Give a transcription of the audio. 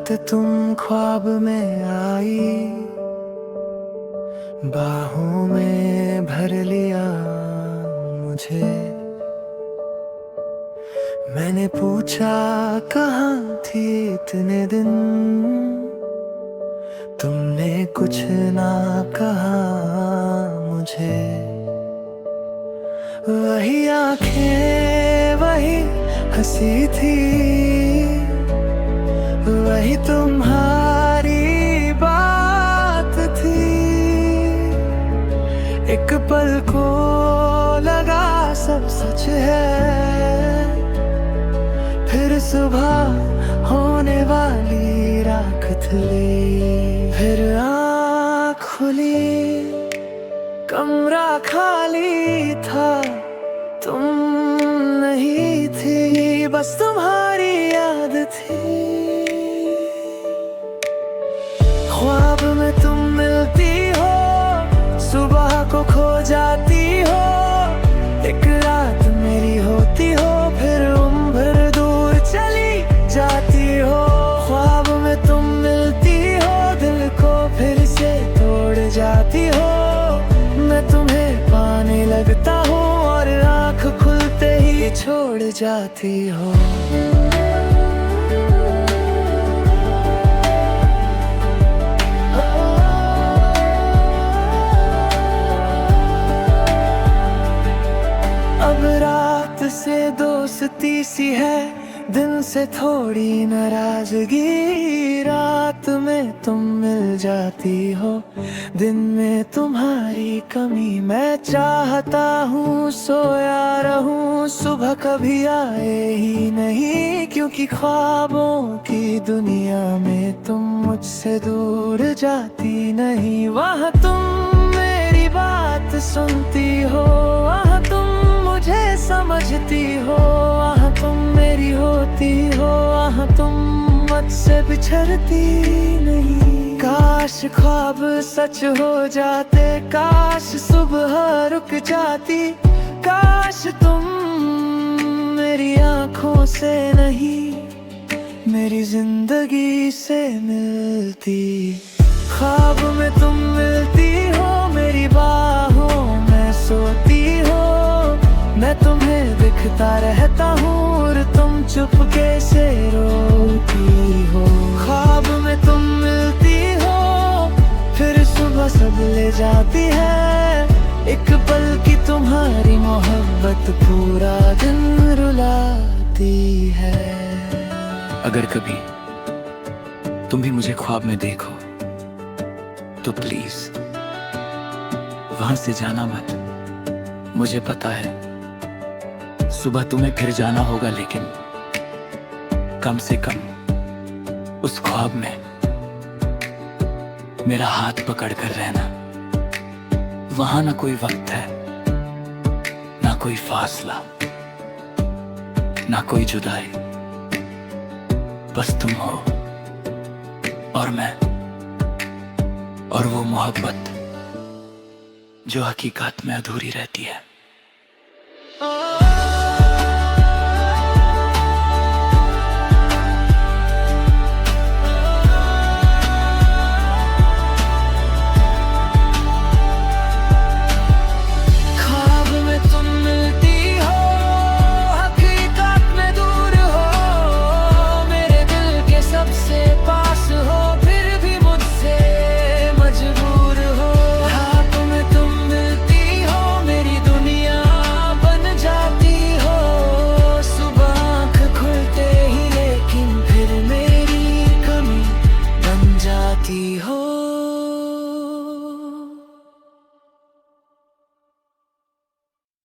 रात तुम ख्वाब में आई, बाहों में भर लिया मुझे। मैंने पूछा कहाँ थी इतने दिन, तुमने कुछ ना कहा मुझे। वही आंखें वही हंसी थी, वही तुम्हारी बात थी। एक पल को लगा सब सच है, फिर सुबह होने वाली राख थी। फिर आँख खुली, कमरा खाली था, तुम नहीं थी, बस तुम्हारी याद थी। ख्वाब में तुम मिलती हो, सुबह को खो जाती हो। एक रात मेरी होती हो, फिर उम्र दूर चली जाती हो। ख्वाब में तुम मिलती हो, दिल को फिर से तोड़ जाती हो। मैं तुम्हें पाने लगता हूँ और आँख खुलते ही छोड़ जाती हो। अब रात से दोस्ती सी है, दिन से थोड़ी नाराजगी। रात में तुम मिल जाती हो, दिन में तुम्हारी कमी। मैं चाहता हूँ सोया रहूं, सुबह कभी आए ही नहीं। क्योंकि ख्वाबों की दुनिया में तुम मुझसे दूर जाती नहीं। वहाँ तुम मेरी बात सुनती हो, वहाँ तुम मुझे समझती हो। वहाँ तुम मेरी होती हो, वहाँ तुम मुझसे बिछड़ती नहीं। काश ख्वाब सच हो जाते, काश सुबह रुक जाती। काश तुम मेरी आँखों से नहीं, मेरी जिंदगी से मिलती। ख्वाब में तुम मिलती हो, मेरी बाहों में सोती हो। मैं तुम्हें दिखता रहता हूँ और तुम चुपके से रोती हो। ख्वाब में तुम मिलती हो, फिर सुबह सब ले जाती है। एक पल की तुम्हारी मोहब्बत पूरा दिन रुलाती है। अगर कभी तुम भी मुझे ख्वाब में देखो तो प्लीज वहां से जाना मत। मुझे पता है सुबह तुम्हें फिर जाना होगा, लेकिन कम से कम उस ख्वाब में मेरा हाथ पकड़ कर रहना। वहां ना कोई वक्त है, ना कोई फासला, ना कोई जुदाई। बस तुम हो और मैं, और वो मोहब्बत जो हकीकत में अधूरी रहती है।